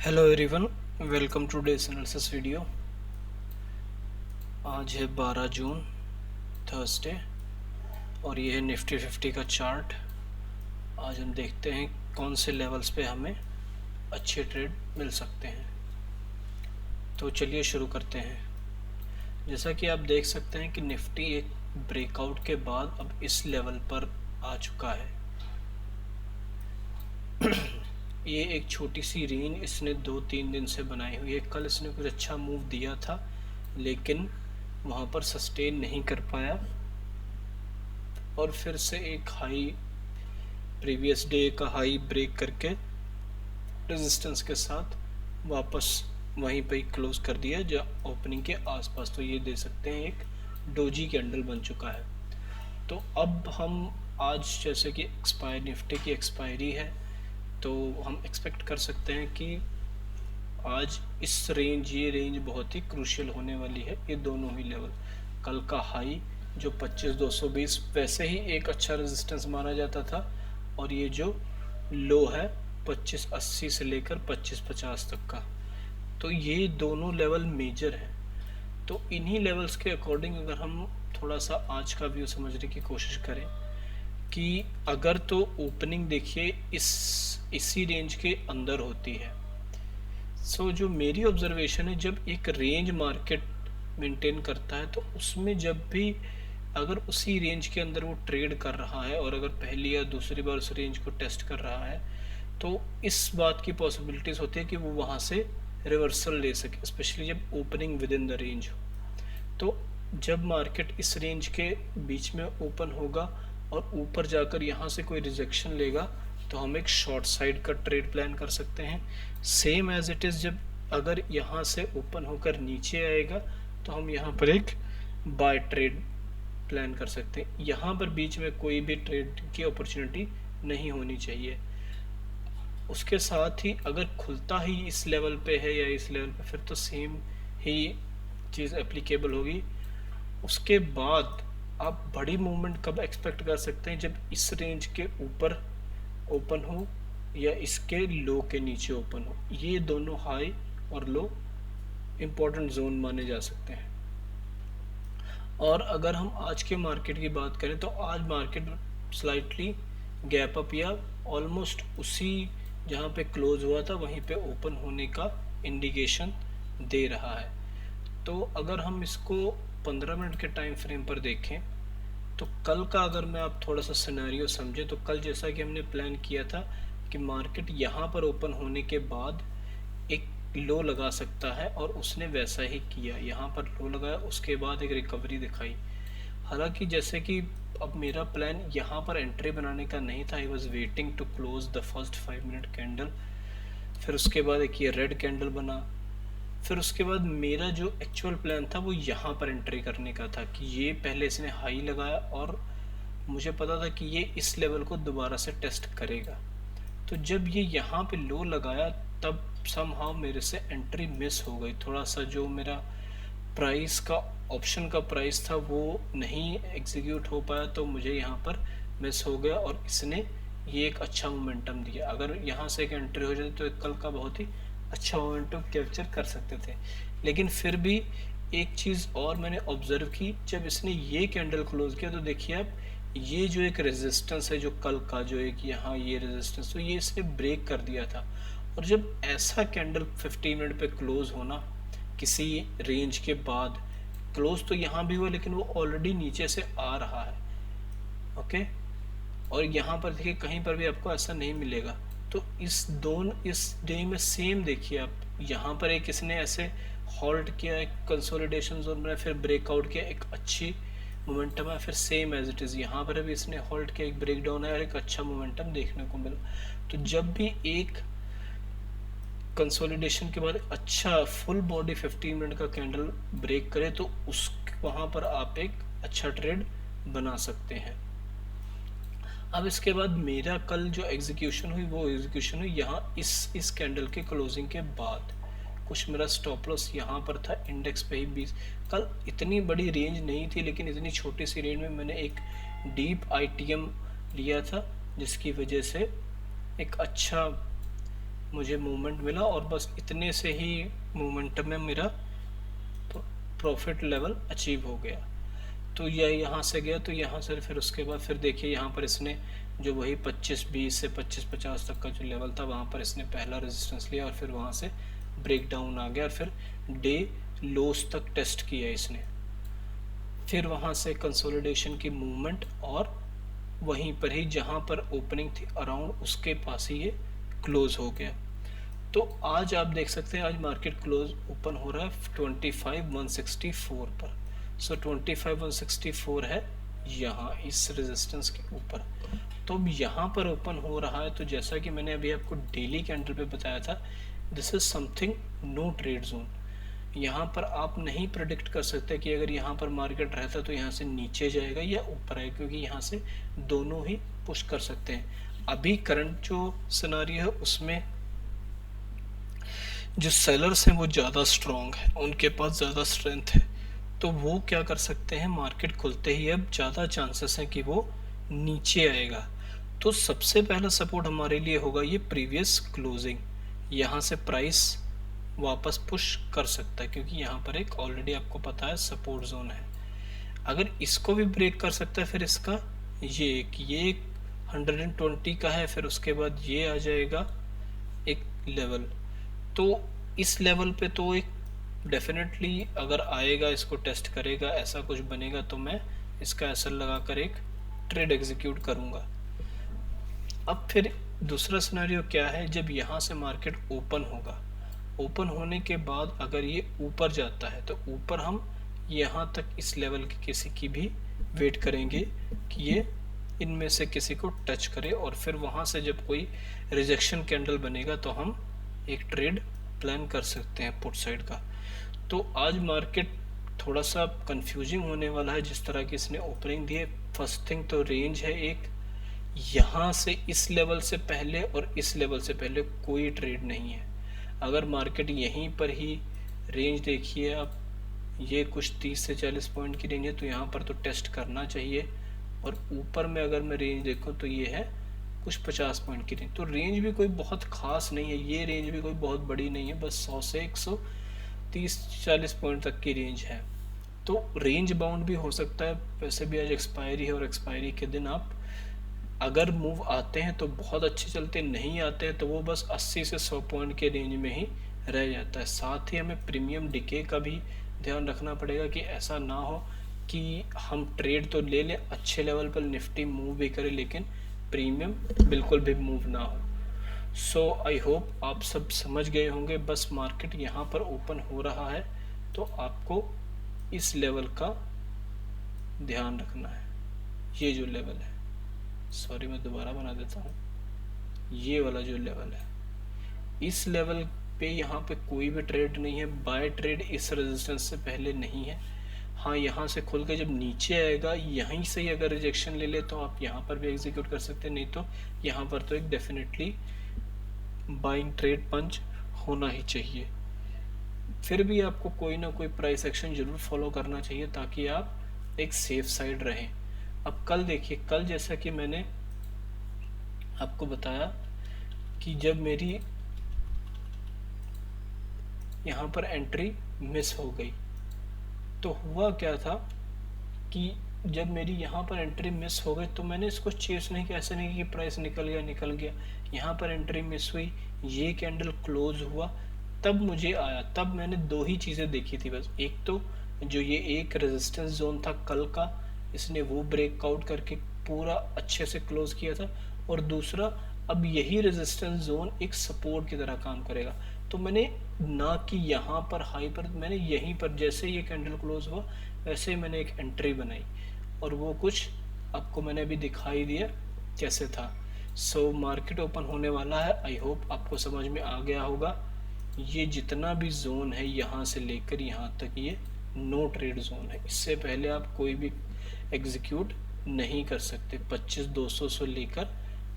Hello everyone, welcome two days analysis video. आज है 12 जून, Thursday, और ये है निफ्टी 50 का चार्ट। आज हम देखते हैं कौन से लेवल्स पे हमें अच्छे ट्रेड मिल सकते हैं। तो चलिए शुरू करते हैं। जैसा कि आप देख सकते हैं कि निफ्टी एक ब्रेकआउट के बाद अब इस लेवल पर आ चुका है। ये एक छोटी सी रेंज इसने 2-3 दिन से बनाई हुई है। कल इसने कुछ अच्छा मूव दिया था लेकिन वहाँ पर सस्टेन नहीं कर पाया और फिर से एक हाई, प्रीवियस डे का हाई ब्रेक करके रेजिस्टेंस के साथ वापस वहीं पे क्लोज कर दिया जो ओपनिंग के आसपास। तो ये दे सकते हैं एक डोजी कैंडल बन चुका है। तो अब हम आज जैसे कि निफ्टी की एक्सपायरी है तो हम एक्सपेक्ट कर सकते हैं कि आज ये रेंज बहुत ही क्रूशियल होने वाली है। ये दोनों ही लेवल, कल का हाई जो 25,220 वैसे ही एक अच्छा रेजिस्टेंस माना जाता था, और ये जो लो है 2580 से लेकर 2550 तक का, तो ये दोनों लेवल मेजर हैं। तो इन्हीं लेवल्स के अकॉर्डिंग अगर हम थोड़ा सा आज का व्यू समझने की कोशिश करें कि अगर तो ओपनिंग देखिए इसी रेंज के अंदर होती है। जो मेरी ऑब्जर्वेशन है, जब एक रेंज मार्केट मेंटेन करता है तो उसमें जब भी अगर उसी रेंज के अंदर वो ट्रेड कर रहा है और अगर पहली या दूसरी बार उस रेंज को टेस्ट कर रहा है तो इस बात की पॉसिबिलिटीज़ होती है कि वो वहाँ से रिवर्सल ले सके, स्पेशली जब opening with in the range हो। तो जब मार्केट इस रेंज के बीच में ओपन होगा और ऊपर जाकर यहाँ से कोई रिजेक्शन लेगा तो हम एक शॉर्ट साइड का ट्रेड प्लान कर सकते हैं। सेम एज इट इज़ जब अगर यहाँ से ओपन होकर नीचे आएगा तो हम यहाँ पर एक बाय ट्रेड प्लान कर सकते हैं। यहाँ पर बीच में कोई भी ट्रेड की अपॉर्चुनिटी नहीं होनी चाहिए। उसके साथ ही अगर खुलता ही इस लेवल पे है या इस लेवल पे, फिर तो सेम ही चीज़ एप्लीकेबल होगी। उसके बाद आप बड़ी मूवमेंट कब एक्सपेक्ट कर सकते हैं? जब इस रेंज के ऊपर ओपन हो या इसके लो के नीचे ओपन हो। ये दोनों हाई और लो इम्पोर्टेंट जोन माने जा सकते हैं। और अगर हम आज के मार्केट की बात करें तो आज मार्केट स्लाइटली गैप अप या ऑलमोस्ट उसी जहाँ पे क्लोज हुआ था वहीं पे ओपन होने का इंडिकेशन दे रहा है। तो अगर हम इसको 15 मिनट के टाइम फ्रेम पर देखें तो कल का अगर मैं आप थोड़ा सा सिनेरियो समझे तो कल जैसा कि हमने प्लान किया था कि मार्केट यहाँ पर ओपन होने के बाद एक लो लगा सकता है, और उसने वैसा ही किया। यहाँ पर लो लगाया, उसके बाद एक रिकवरी दिखाई। हालांकि जैसे कि अब मेरा प्लान यहाँ पर एंट्री बनाने का नहीं था, I was waiting to close the first 5 minute candle. फिर उसके बाद एक ये रेड कैंडल बना। फिर उसके बाद मेरा जो एक्चुअल प्लान था वो यहाँ पर एंट्री करने का था कि ये पहले इसने हाई लगाया और मुझे पता था कि ये इस लेवल को दोबारा से टेस्ट करेगा। तो जब ये यहाँ पे लो लगाया तब समहाउ मेरे से एंट्री मिस हो गई। थोड़ा सा जो मेरा प्राइस का ऑप्शन का प्राइस था वो नहीं एग्जीक्यूट हो पाया, तो मुझे यहाँ पर मिस हो गया और इसने ये एक अच्छा मोमेंटम दिया। अगर यहाँ से एक एंट्री हो जाती तो एक कल का बहुत ही अच्छा मोमेंटम कैप्चर कर सकते थे। लेकिन फिर भी एक चीज़ और मैंने ऑब्जर्व की, जब इसने ये कैंडल क्लोज किया तो देखिए आप, ये जो एक रेजिस्टेंस है जो कल का जो एक यहाँ ये रेजिस्टेंस, तो ये इसने ब्रेक कर दिया था। और जब ऐसा कैंडल 15 मिनट पे क्लोज होना किसी रेंज के बाद, क्लोज तो यहाँ भी हुआ लेकिन वो ऑलरेडी नीचे से आ रहा है, ओके। और यहाँ पर देखिए कहीं पर भी आपको ऐसा नहीं मिलेगा। तो इस डे में सेम देखिए आप, यहाँ पर एक इसने ऐसे हॉल्ट किया, एक कंसोलिडेशन जोन बनाया, फिर ब्रेकआउट किया, एक अच्छी मोमेंटम है, फिर सेम एज इट इज़ यहाँ पर भी इसने हॉल्ट किया, एक ब्रेक डाउन है और एक अच्छा मोमेंटम देखने को मिला। तो जब भी एक कंसोलिडेशन के बाद अच्छा फुल बॉडी 15 मिनट का कैंडल ब्रेक करे तो उस वहाँ पर आप एक अच्छा ट्रेड बना सकते हैं। अब इसके बाद मेरा कल जो एग्जीक्यूशन हुई वो एग्जीक्यूशन हुई यहाँ इस कैंडल के क्लोजिंग के बाद। कुछ मेरा स्टॉप लॉस यहाँ पर था इंडेक्स पे ही 20। कल इतनी बड़ी रेंज नहीं थी लेकिन इतनी छोटी सी रेंज में मैंने एक डीप आईटीएम लिया था जिसकी वजह से एक अच्छा मुझे मूवमेंट मिला और बस इतने से ही मूवमेंटम में मेरा प्रॉफिट लेवल अचीव हो गया। तो यह यहाँ से गया, तो यहाँ से फिर उसके बाद फिर देखिए यहाँ पर इसने जो वही 25-20 से 25-50 तक का जो लेवल था वहाँ पर इसने पहला रेजिस्टेंस लिया और फिर वहाँ से ब्रेक डाउन आ गया और फिर डे लोस तक टेस्ट किया इसने। फिर वहाँ से कंसोलिडेशन की मूवमेंट और वहीं पर ही जहाँ पर ओपनिंग थी अराउंड उसके पास ही ये क्लोज हो गया। तो आज आप देख सकते हैं आज मार्केट क्लोज ओपन हो रहा है 25,164 पर। सो 25,164 है यहाँ इस रेजिस्टेंस के ऊपर। तो अब यहाँ पर ओपन हो रहा है, तो जैसा कि मैंने अभी आपको डेली कैंडल पे बताया था, this is something no trade zone. यहाँ पर आप नहीं प्रेडिक्ट कर सकते कि अगर यहाँ पर मार्केट रहता तो यहाँ से नीचे जाएगा या ऊपर आएगा, क्योंकि यहाँ से दोनों ही पुश कर सकते हैं। अभी करंट जो सिनारियो है उसमें जो सेलर्स हैं वो ज़्यादा स्ट्रॉन्ग है, उनके पास ज़्यादा स्ट्रेंथ है, तो वो क्या कर सकते हैं, मार्केट खुलते ही अब ज़्यादा चांसेस हैं कि वो नीचे आएगा। तो सबसे पहला सपोर्ट हमारे लिए होगा ये प्रीवियस क्लोजिंग। यहाँ से प्राइस वापस पुश कर सकता है क्योंकि यहाँ पर एक ऑलरेडी आपको पता है सपोर्ट जोन है। अगर इसको भी ब्रेक कर सकता है फिर इसका ये 120 का है, फिर उसके बाद ये आ जाएगा एक लेवल। तो इस लेवल पे तो एक डेफिनेटली अगर आएगा, इसको टेस्ट करेगा, ऐसा कुछ बनेगा तो मैं इसका एसएल लगाकर एक ट्रेड एग्जीक्यूट करूँगा। अब फिर दूसरा सिनेरियो क्या है, जब यहाँ से मार्केट ओपन होगा, ओपन होने के बाद अगर ये ऊपर जाता है तो ऊपर हम यहाँ तक इस लेवल की किसी की भी वेट करेंगे कि ये इनमें से किसी को टच करे और फिर वहाँ से जब कोई रिजेक्शन कैंडल बनेगा तो हम एक ट्रेड प्लान कर सकते हैं पुट साइड का। तो आज मार्केट थोड़ा सा कंफ्यूजिंग होने वाला है जिस तरह की इसने ओपनिंग दी है। फर्स्ट थिंग तो रेंज है एक, यहाँ से इस लेवल से पहले और इस लेवल से पहले कोई ट्रेड नहीं है। अगर मार्केट यहीं पर ही रेंज देखिए आप, ये कुछ 30 से 40 पॉइंट की रेंज है तो यहाँ पर तो टेस्ट करना चाहिए, और ऊपर में अगर मैं रेंज देखूँ तो ये है कुछ 50 पॉइंट की रेंज। तो रेंज भी कोई बहुत खास नहीं है, ये रेंज भी कोई बहुत बड़ी नहीं है, बस 100 से 130-40 पॉइंट तक की रेंज है। तो रेंज बाउंड भी हो सकता है। वैसे भी आज एक्सपायरी है और एक्सपायरी के दिन आप अगर मूव आते हैं तो बहुत अच्छे चलते, नहीं आते हैं तो वो बस 80 से 100 पॉइंट के रेंज में ही रह जाता है। साथ ही हमें प्रीमियम डिके का भी ध्यान रखना पड़ेगा कि ऐसा ना हो कि हम ट्रेड तो ले लें, अच्छे लेवल पर निफ्टी मूव भी करें लेकिन प्रीमियम बिल्कुल भी मूव ना हो। सो आई होप आप सब समझ गए होंगे। बस मार्केट यहाँ पर ओपन हो रहा है तो आपको इस लेवल का ध्यान रखना है। ये जो लेवल है, सॉरी मैं दोबारा बना देता हूँ, ये वाला जो लेवल है, इस लेवल पे यहाँ पे कोई भी ट्रेड नहीं है। बाय ट्रेड इस रेजिस्टेंस से पहले नहीं है। हाँ, यहाँ से खुल के जब नीचे आएगा, यहीं से ही अगर रिजेक्शन ले ले तो आप यहाँ पर भी एग्जीक्यूट कर सकते हैं, नहीं तो यहाँ पर तो एक डेफिनेटली बाइंग ट्रेड पंच होना ही चाहिए। फिर भी आपको कोई ना कोई प्राइस एक्शन जरूर फॉलो करना चाहिए ताकि आप एक सेफ साइड रहें। अब कल देखिए, कल जैसा कि मैंने आपको बताया कि जब मेरी यहाँ पर एंट्री मिस हो गई तो हुआ क्या था कि जब मेरी यहाँ पर एंट्री मिस हो गई तो मैंने इसको चेस नहीं किया, ऐसा नहीं कि प्राइस निकल गया। यहाँ पर एंट्री मिस हुई, ये कैंडल क्लोज हुआ, तब मुझे आया, तब मैंने दो ही चीज़ें देखी थी बस। एक तो जो ये एक रेजिस्टेंस जोन था कल का, इसने वो ब्रेकआउट करके पूरा अच्छे से क्लोज किया था, और दूसरा अब यही रेजिस्टेंस जोन एक सपोर्ट की तरह काम करेगा। तो मैंने ना कि यहाँ पर हाई पर, मैंने यहीं पर जैसे ये कैंडल क्लोज हुआ वैसे ही मैंने एक एंट्री बनाई, और वो कुछ आपको मैंने अभी दिखाई दिया कैसे था। सो मार्केट ओपन होने वाला है, आई होप आपको समझ में आ गया होगा। ये जितना भी जोन है यहाँ से लेकर यहाँ तक ये नो ट्रेड जोन है, इससे पहले आप कोई भी एग्जीक्यूट नहीं कर सकते। 25,200 से लेकर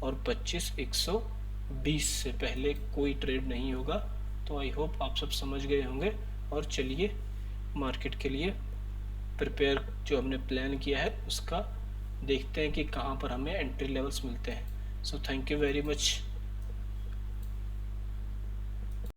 और 25,120 से पहले कोई ट्रेड नहीं होगा। तो आई होप आप सब समझ गए होंगे, और चलिए मार्केट के लिए प्रिपेयर जो हमने प्लान किया है उसका देखते हैं कि कहाँ पर हमें एंट्री लेवल्स मिलते हैं। So thank you very much.